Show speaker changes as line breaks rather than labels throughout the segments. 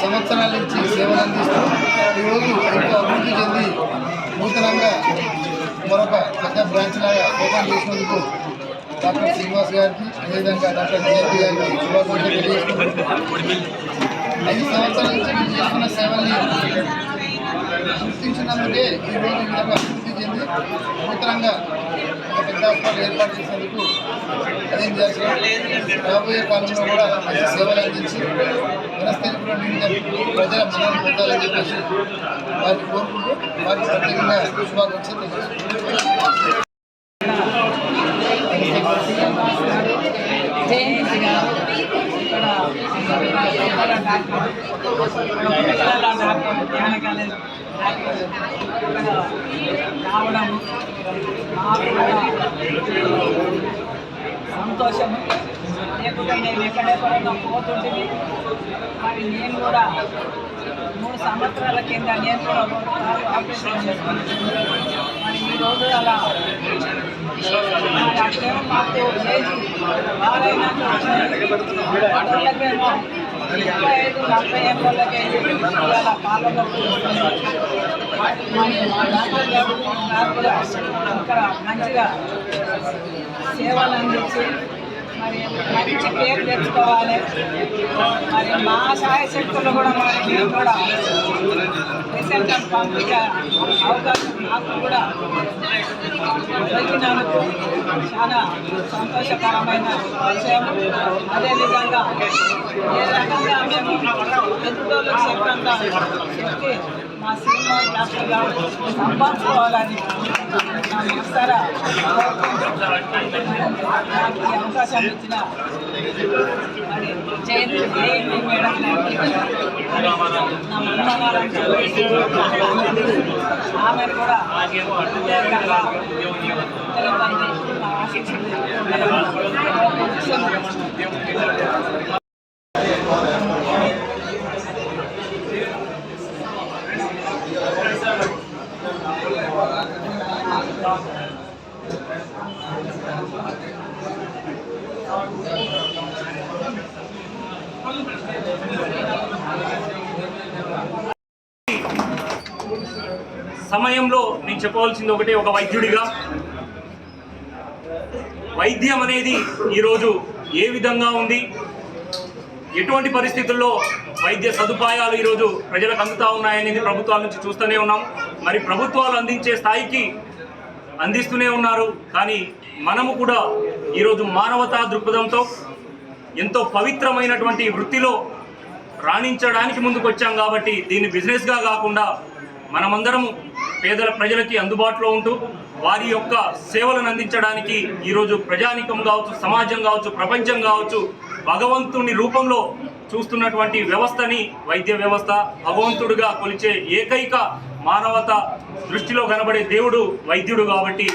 సంవత్సరాల నుంచి సేవలు అందిస్తూ ఈరోజు ఎంతో అభివృద్ధి చెంది నూతనంగా మరొక పెద్ద బ్రాంచ్ లాగా ఓపెన్ చేసినందుకు డాక్టర్ శ్రీనివాస్ గారికి అదేవిధంగా డాక్టర్ జయంతి గారికి శుభాకాంక్షలు తెలియజేస్తున్నాను. 5 సంవత్సరాల నుంచి మీరు చేస్తున్న సేవల్ని గుర్తించినందుకే ఈరోజు విధంగా అభివృద్ధి చెంది నూతనంగా ఒక పెద్ద హాస్పిటల్ ఏర్పాటు చేసినందుకు అదేం చేస్తున్నారు. రాబోయే కాలంలో కూడా మంచి సేవలు అందించి మనస్థితిలో ప్రజల మన్ననలు పొందాలని చెప్పేసి వారికి కోరుకుంటూ వారికి ప్రత్యేకంగా శుభాకాంక్షలు తెలియజేస్తున్నారు.
జయంతి గారు ఇక్కడ ధ్యాన కాలేజ్ రావడం నాకు సంతోషం. లేకుంటే నేను ఎక్కడెక్కడో పోతుంటుంది. మరి నేను కూడా 3 సంవత్సరాల కింద నేను కూడా ఆపరేషన్ చేసుకుని మరి ఈరోజు అలా అట్లేమో మాకు ఏజ్ బాగాలేనట్టు వాళ్ళకేమో 35-40 ఏళ్ళకే అలా కాలంలో డాక్టర్ గారు కూడా ఇక్కడ మంచిగా సేవలు అందించి మరి మంచి కేర్ తెచ్చుకోవాలి. మరి మా సహాయశక్తులు కూడా మరి మేము కూడా పేషెంట్లను పంపించే అవకాశం నాకు కూడా దొరికినందుకు చాలా సంతోషకరమైన విషయం. అదేవిధంగా ఏ రకంగా మేము ఎదుటోళ్ళకి చెప్పంగా చెప్పి మా శ్రీనివాస్ డాక్టర్ గారు సంపాదించుకోవాలని సరే నాకు ఈ అవకాశం ఇచ్చిన మరి జయంతి మేడం నా అమ్మగారంటే ఆమె కూడా ప్రత్యేకంగా
సమయంలో నేను చెప్పవలసింది ఒకటే, ఒక వైద్యుడిగా వైద్యం అనేది ఈరోజు ఏ విధంగా ఉంది, ఎటువంటి పరిస్థితుల్లో వైద్య సదుపాయాలు ఈరోజు ప్రజలకు అందుతూ ఉన్నాయనేది ప్రభుత్వాల నుంచి చూస్తూనే ఉన్నాం. మరి ప్రభుత్వాలు అందించే స్థాయికి అందిస్తూనే ఉన్నారు. కానీ మనము కూడా ఈరోజు మానవతా దృక్పథంతో ఎంతో పవిత్రమైనటువంటి వృత్తిలో రాణించడానికి ముందుకు వచ్చాం. కాబట్టి దీన్ని బిజినెస్గా కాకుండా మనమందరము పేదల ప్రజలకి అందుబాటులో ఉంటూ వారి యొక్క సేవలను అందించడానికి ఈరోజు ప్రజానీకం కావచ్చు, సమాజం కావచ్చు, ప్రపంచం కావచ్చు, భగవంతుని రూపంలో చూస్తున్నటువంటి వ్యవస్థని వైద్య వ్యవస్థ భగవంతుడిగా కొలిచే ఏకైక మానవత దృష్టిలో కనబడే దేవుడు వైద్యుడు. కాబట్టి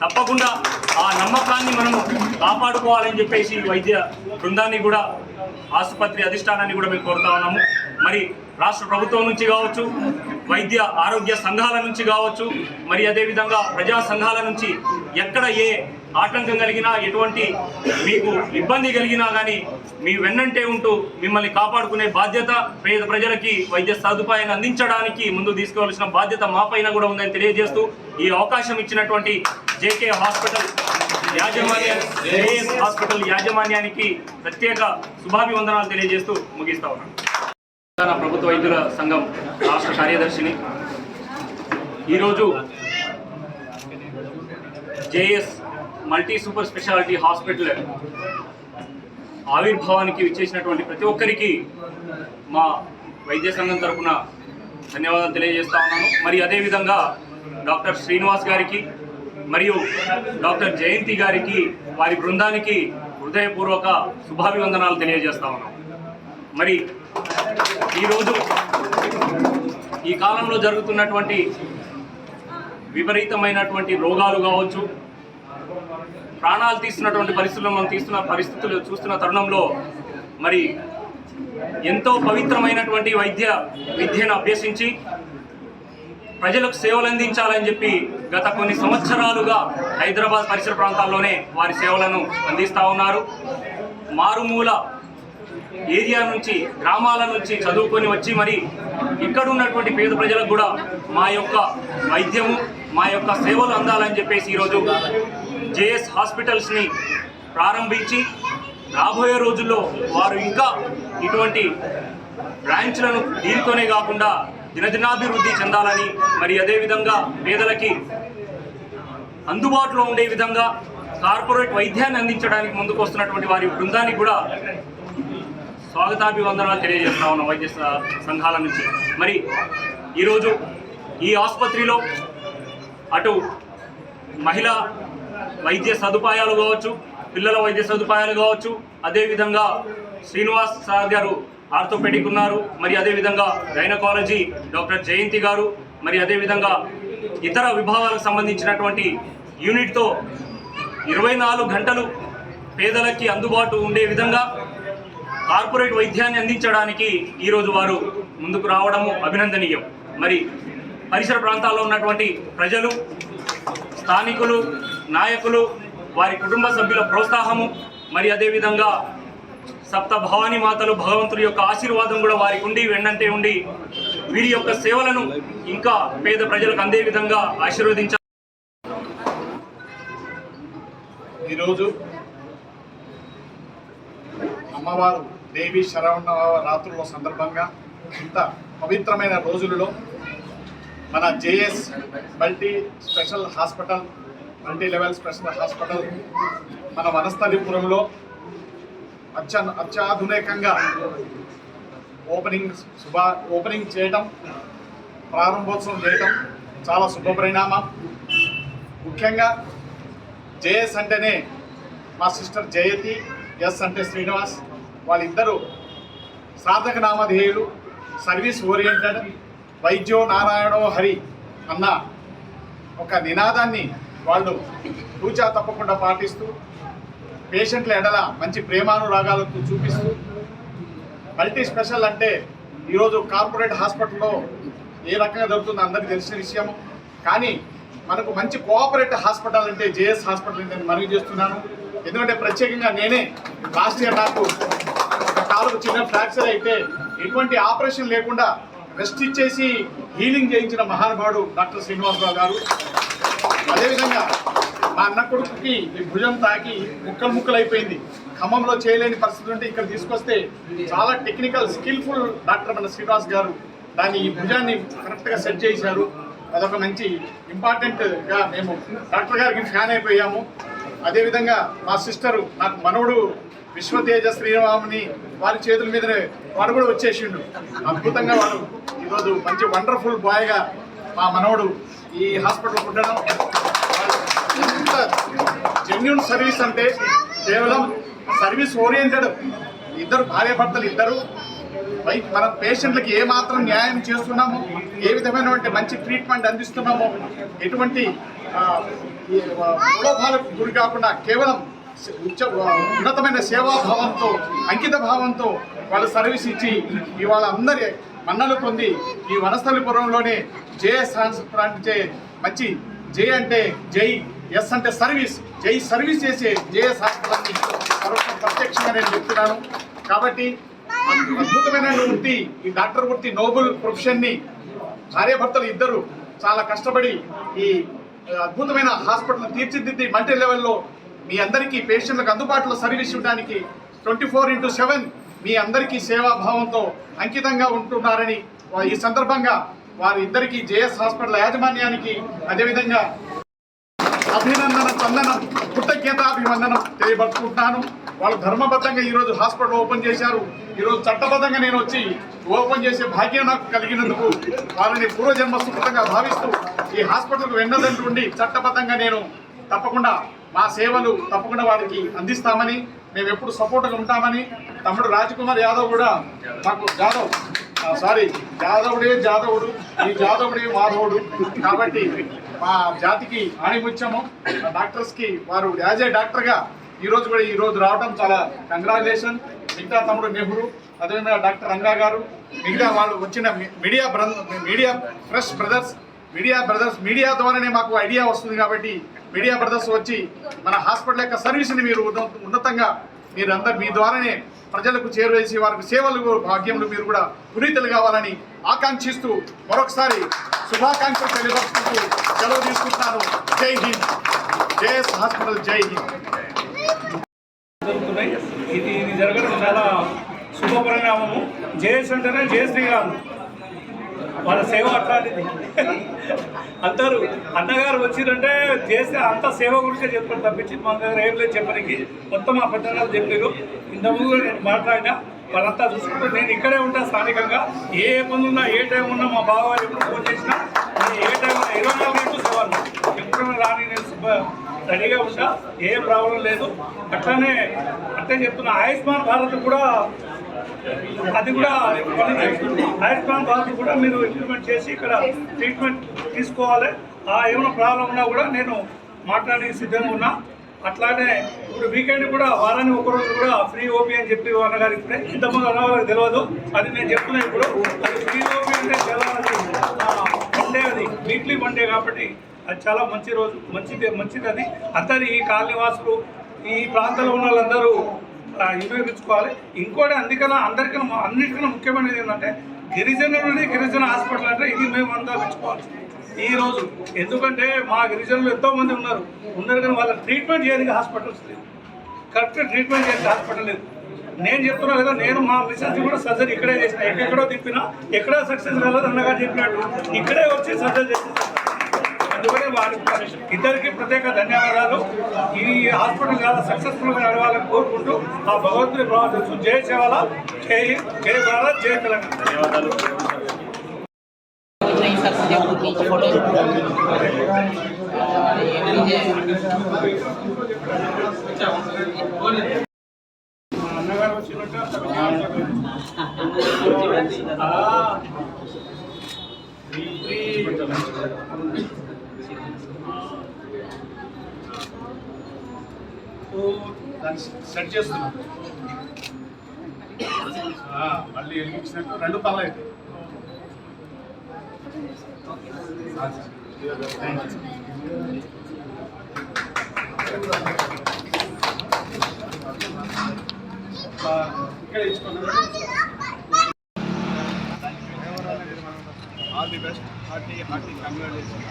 తప్పకుండా ఆ నమ్మకాన్ని మనము కాపాడుకోవాలని చెప్పేసి వైద్య బృందాన్ని కూడా, ఆసుపత్రి అధిష్టానాన్ని కూడా మేము కోరుతా ఉన్నాము. మరి రాష్ట్ర ప్రభుత్వం నుంచి కావచ్చు, వైద్య ఆరోగ్య సంఘాల నుంచి కావచ్చు, మరి అదేవిధంగా ప్రజా సంఘాల నుంచి ఎక్కడ ఏ ఆటంకం కలిగినా, ఎటువంటి మీకు ఇబ్బంది కలిగినా కానీ మీ వెన్నంటే ఉంటూ మిమ్మల్ని కాపాడుకునే బాధ్యత, పేద ప్రజలకి వైద్య సదుపాయాన్ని అందించడానికి ముందు తీసుకోవాల్సిన బాధ్యత మా పైన కూడా ఉందని తెలియజేస్తూ ఈ అవకాశం ఇచ్చినటువంటి జేకే హాస్పిటల్ హాస్పిటల్ యాజమాన్యానికి ప్రత్యేక శుభాభివందనాలు తెలియజేస్తూ ముగిస్తా ఉన్నాను. ప్రభుత్వ వైద్యుల సంఘం రాష్ట్ర కార్యదర్శిని. ఈరోజు JS multi super speciality hospital ఆవిర్భావానికి విచ్చేసినటువంటి ప్రతి ఒక్కరికి మా వైద్య సంఘం తరఫున ధన్యవాదాలు తెలియజేస్తా ఉన్నాను. మరి అదేవిధంగా డాక్టర్ శ్రీనివాస్ గారికి మరియు డాక్టర్ జయంతి గారికి, వారి బృందానికి హృదయపూర్వక శుభాభివందనాలు తెలియజేస్తా ఉన్నాను. మరి ఈరోజు ఈ కాలంలో జరుగుతున్నటువంటి విపరీతమైనటువంటి రోగాలు కావచ్చు, ప్రాణాలు తీస్తున్నటువంటి పరిస్థితులు చూస్తున్న తరుణంలో మరి ఎంతో పవిత్రమైనటువంటి విద్యను అభ్యసించి ప్రజలకు సేవలు అందించాలని చెప్పి గత కొన్ని సంవత్సరాలుగా హైదరాబాద్ పరిసర ప్రాంతాల్లోనే వారి సేవలను అందిస్తూ ఉన్నారు. మారుమూల ఏరియా నుంచి గ్రామాల నుంచి చదువుకొని వచ్చి మరి ఇక్కడ ఉన్నటువంటి పేద ప్రజలకు కూడా మా యొక్క వైద్యము మా యొక్క సేవలు అందాలని చెప్పేసి ఈరోజు జేఎస్ హాస్పిటల్స్ని ప్రారంభించి రాబోయే రోజుల్లో వారు ఇంకా ఇటువంటి బ్రాంచ్లను దీనితోనే కాకుండా దినదినాభివృద్ధి చెందాలని మరి అదేవిధంగా పేదలకి అందుబాటులో ఉండే విధంగా కార్పొరేట్ వైద్యాన్ని అందించడానికి ముందుకు వస్తున్నటువంటి వారి బృందానికి కూడా స్వాగతాభివందనాలు తెలియజేస్తా ఉన్నాం వైద్య సంఘాల నుంచి. మరి ఈరోజు ఈ ఆసుపత్రిలో అటు మహిళా వైద్య సదుపాయాలు కావచ్చు, పిల్లల వైద్య సదుపాయాలు కావచ్చు, అదేవిధంగా శ్రీనివాస్ సార్ గారు ఆర్థోపెడిక్ ఉన్నారు, మరి అదేవిధంగా గైనకాలజీ డాక్టర్ జయంతి గారు, మరి అదేవిధంగా ఇతర విభాగాలకు సంబంధించినటువంటి యూనిట్తో 24 గంటలు పేదలకి అందుబాటు ఉండే విధంగా కార్పొరేట్ వైద్యాన్ని అందించడానికి ఈరోజు వారు ముందుకు రావడము అభినందనీయం. మరి పరిసర ప్రాంతాల్లో ఉన్నటువంటి ప్రజలు, స్థానికులు, నాయకులు, వారి కుటుంబ సభ్యుల ప్రోత్సాహము, మరి అదేవిధంగా సప్త భవానీ మాతలు భగవంతుడి యొక్క ఆశీర్వాదం కూడా వారికి ఉండి వెన్నంటే ఉండి వీరి యొక్క సేవలను ఇంకా పేద ప్రజలకు అందే విధంగా ఆశీర్వదించారు.
ఈరోజు అమ్మవారు దేవి శరవణరాత్రుల సందర్భంగా ఇంత పవిత్రమైన రోజులలో మన JS multi special hospital, multi level special hospital మన వనస్థలిపురంలో అత్యాధునికంగా ఓపెనింగ్ చేయటం, ప్రారంభోత్సవం చేయటం చాలా శుభపరిణామం. ముఖ్యంగా జేఎస్ అంటేనే మా సిస్టర్ జయతి, ఎస్ అంటే శ్రీనివాస్, వాళ్ళిద్దరూ సాధక నామధేయులు, సర్వీస్ ఓరియంటెడ్, వైద్యో నారాయణో హరి అన్న ఒక నినాదాన్ని వాళ్ళు తూచా తప్పకుండా పాటిస్తూ పేషెంట్ల ఎడల మంచి ప్రేమానురాగాలతో చూపిస్తూ మల్టీ స్పెషల్ అంటే ఈరోజు కార్పొరేట్ హాస్పిటల్లో ఏ రకంగా జరుగుతుందో అందరికీ తెలిసిన విషయము. కానీ మనకు మంచి కోఆపరేటివ్ హాస్పిటల్ అంటే జేఎస్ హాస్పిటల్ నేను మనవి చేస్తున్నాను. ఎందుకంటే ప్రత్యేకంగా నేనే లాస్ట్ ఇయర్ నాకు ఒక కాలుకు చిన్న ఫ్రాక్చర్ అయితే ఎటువంటి ఆపరేషన్ లేకుండా రెస్ట్ ఇచ్చేసి హీలింగ్ చేయించిన మహానుభావుడు డాక్టర్ శ్రీనివాసరావు గారు. అదేవిధంగా మా అన్న కొడుకుకి ఈ భుజం తాకి ముక్కలు అయిపోయింది. ఖమ్మంలో చేయలేని పరిస్థితి ఉంటే ఇక్కడ తీసుకొస్తే చాలా టెక్నికల్ స్కిల్ఫుల్ డాక్టర్ మన శ్రీనివాస్ గారు దాన్ని ఈ భుజాన్ని కరెక్ట్గా సెట్ చేశారు. అదొక మంచి ఇంపార్టెంట్గా మేము డాక్టర్ గారికి ఫ్యాన్ అయిపోయాము. అదేవిధంగా మా సిస్టరు, నాకు మనవడు విశ్వతేజ శ్రీరాముని వారి చేతుల మీదనే వాడు కూడా వచ్చేసిండు. అద్భుతంగా వాడు ఈరోజు మంచి వండర్ఫుల్ బాయ్గా మా మనవడు ఈ హాస్పిటల్ ఉండడం. ఎంత జెన్యూన్ సర్వీస్ అంటే కేవలం సర్వీస్ ఓరియంటెడ్, ఇద్దరు భార్యాభర్తలు ఇద్దరు మన పేషెంట్లకి ఏమాత్రం న్యాయం చేస్తున్నామో, ఏ విధమైనటువంటి మంచి ట్రీట్మెంట్ అందిస్తున్నామో, ఎటువంటి ప్రలోభాలకు గురి కాకుండా కేవలం ఉన్నతమైన సేవాభావంతో, అంకిత భావంతో వాళ్ళు సర్వీస్ ఇచ్చి ఇవాళ అందరి మన్నలు పొంది ఈ వనస్థలిపురంలోనే జేఎస్ అంటే మంచి జే అంటే జై, ఎస్ అంటే సర్వీస్, జై సర్వీస్ చేసే జేఎస్ హాస్పిటల్ని ప్రత్యక్షంగా నేను చెప్తున్నాను. కాబట్టి అద్భుతమైన వృత్తి, ఈ డాక్టర్ వృత్తి నోబుల్ ప్రొఫెషన్ని భార్యాభర్తలు ఇద్దరు చాలా కష్టపడి ఈ అద్భుతమైన హాస్పిటల్ తీర్చిదిద్ది మల్టీ లెవెల్లో మీ అందరికీ పేషెంట్లకు అందుబాటులో సర్వీస్ ఇవ్వడానికి 24/7 మీ అందరికీ సేవాభావంతో అంకితంగా ఉంటున్నారని ఈ సందర్భంగా వారి ఇద్దరికి జేఎస్ హాస్పిటల్ యాజమాన్యానికి అదేవిధంగా అభినందన చందనం, కృతజ్ఞతాభివందనం తెలియబడుకుంటున్నాను. వాళ్ళు ధర్మబద్ధంగా ఈరోజు హాస్పిటల్ ఓపెన్ చేశారు. ఈరోజు చట్టబద్ధంగా నేను వచ్చి ఓపెన్ చేసే భాగ్యం నాకు కలిగినందుకు వాళ్ళని పూర్వజన్మ సుకృతంగా భావిస్తూ ఈ హాస్పిటల్కు వెన్నదంటుండి చట్టబద్ధంగా నేను తప్పకుండా మా సేవలు తప్పకుండా వారికి అందిస్తామని, మేము ఎప్పుడు సపోర్ట్గా ఉంటామని. తమ్ముడు రాజ్కుమార్ యాదవ్ కూడా మాకు జాదవుడు, ఈ జాదవుడే మాధవుడు కాబట్టి మా జాతికి ఆణిముత్యము. డాక్టర్స్కి వారు యాజ్ ఏ డాక్టర్గా ఈరోజు రావడం చాలా కంగ్రాచులేషన్. మిగతా తమ్ముడు నెహ్రూ, అదేవిధంగా డాక్టర్ రంగా గారు, మిగతా వాళ్ళు వచ్చిన మీడియా ఫ్రెష్ బ్రదర్స్, మీడియా ద్వారానే మాకు ఐడియా వస్తుంది కాబట్టి మీడియా బ్రదర్స్ వచ్చి మన హాస్పిటల్ యొక్క సర్వీస్ని మీరు ఉన్నతంగా మీరందరూ మీ ద్వారానే ప్రజలకు చేరువేసి వారికి సేవలు భాగ్యములు మీరు కూడా పునీతులు కావాలని ఆకాంక్షిస్తూ మరొకసారి శుభాకాంక్షలు తెలియపరుచుకుంటూ సెలవు తీసుకుంటున్నాను. జై హింద్. జేఎస్ హాస్పిటల్ జై హింద్.
ఇది జరగడం చాలా శుభపరిణామము. జేఎస్ అంటేనే జయశ్రీ గారు, వాళ్ళ సేవ అట్లాంటిది. అందరూ అన్నగారు వచ్చిందంటే చేస్తే అంత సేవ గురించే చెప్పారు తప్పించి మా దగ్గర ఏం లేదు చెప్పడానికి. మొత్తం మా పెద్దగారు చెప్పారు. ఇంతకుముందు నేను మాట్లాడినా వాళ్ళంతా చూసుకుంటూ నేను ఇక్కడే ఉంటా స్థానికంగా. ఏ పనులు ఉన్నా ఏ టైం ఉన్నా మా బావగారు ఎప్పుడు ఫోన్ చేసినా నేను ఏ టైం 24 గంటలు సేవలు ఎప్పుడైనా రాని నేను రెడీగా ఉంటా. ఏ ప్రాబ్లం లేదు. అట్లానే అంటే చెప్తున్నా ఆయుష్మాన్ భారత్ కూడా అది కూడా ఆయుష్మాన్ భారత్ కూడా మీరు ఇంప్లిమెంట్ చేసి ఇక్కడ ట్రీట్మెంట్ తీసుకోవాలి. ఏమైనా ప్రాబ్లం ఉన్నా కూడా నేను మాట్లాడడానికి సిద్ధంగా ఉన్నా. అట్లానే ఇప్పుడు వీకెండ్ కూడా వారానికి ఒకరోజు కూడా ఫ్రీ ఓపీ అని చెప్పి అన్నగారు ఇప్పుడే ఇంతకుముందు అన్నగారికి తెలియదు. అది నేను చెప్తున్నా ఇప్పుడు. అది ఫ్రీ ఓపీ అంటే తెలవాలి. వన్ డే, అది వీక్లీ వన్ డే కాబట్టి అది చాలా మంచి రోజు, మంచిది అది. అందరు ఈ కాలనీవాసులు ఈ ప్రాంతంలో ఉన్న వాళ్ళందరూ వినియోగించుకోవాలి. ఇంకోటి అన్నిటికన్నా ముఖ్యమైనది ఏంటంటే గిరిజన హాస్పిటల్ అంటే ఇది మేము అంతా మెచ్చుకోవాలి ఈరోజు. ఎందుకంటే మా గిరిజనులు ఎంతోమంది ఉన్నారు కానీ వాళ్ళ ట్రీట్మెంట్ చేయడానికి హాస్పిటల్స్ లేదు. కరెక్ట్ ట్రీట్మెంట్ చేయడానికి హాస్పిటల్ లేదు. నేను చెప్తున్నా కదా, నేను మా మిసెస్ కూడా సర్జరీ ఇక్కడే చేసిన. ఎక్కడో తిప్పినా ఎక్కడో సక్సెస్ కాలేదు అన్నగా చెప్పినట్టు ఇక్కడే వచ్చి సర్జరీ చేసిన. అందుకనే ఇద్దరికి ప్రత్యేక ధన్యవాదాలు. ఈ హాస్పిటల్ చాలా సక్సెస్ఫుల్గా నడవాలని కోరుకుంటూ ఆ భగవంతుని ప్రార్థిస్తూ జై సేవల, జై జై భారత్, జై తెలంగాణ. ధన్యవాదాలు. అన్నగారు వచ్చినట్టు దాన్ని సెట్ చేస్తున్నాం. మళ్ళీ వెలిగించినట్టు 2 పనులు అయితే ఇక్కడ ఇచ్చుకున్నాం. All the best. Hearty congratulation.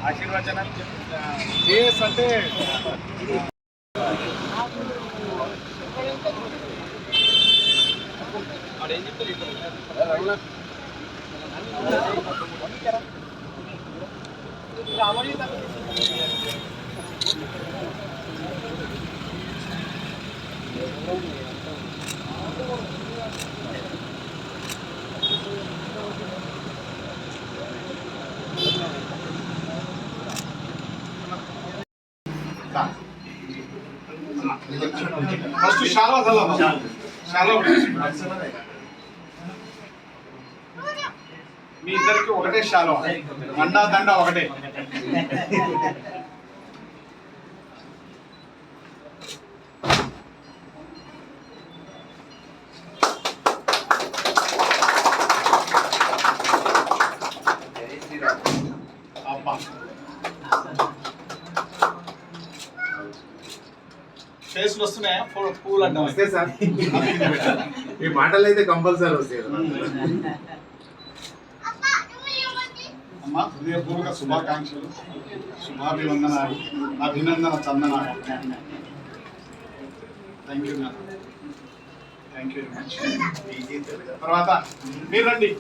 ఆశీర్వచనాలు. జేఎస్ అంటే ఫస్ట్ శాలో మీ ఇద్దరికి ఒకటే శాలో, మండా దండ ఒకటే. ఫేస్లు వస్తున్నాయా? పూలు అంటే వస్తాయి సార్.
ఈ మాటలు అయితే కంపల్సరీ వస్తాయి.
అమ్మా, హృదయపూర్వక శుభాకాంక్షలు, శుభాభివందనాలు, అభినందన చందనాలు. Thank you very much. తర్వాత మీరు రండి.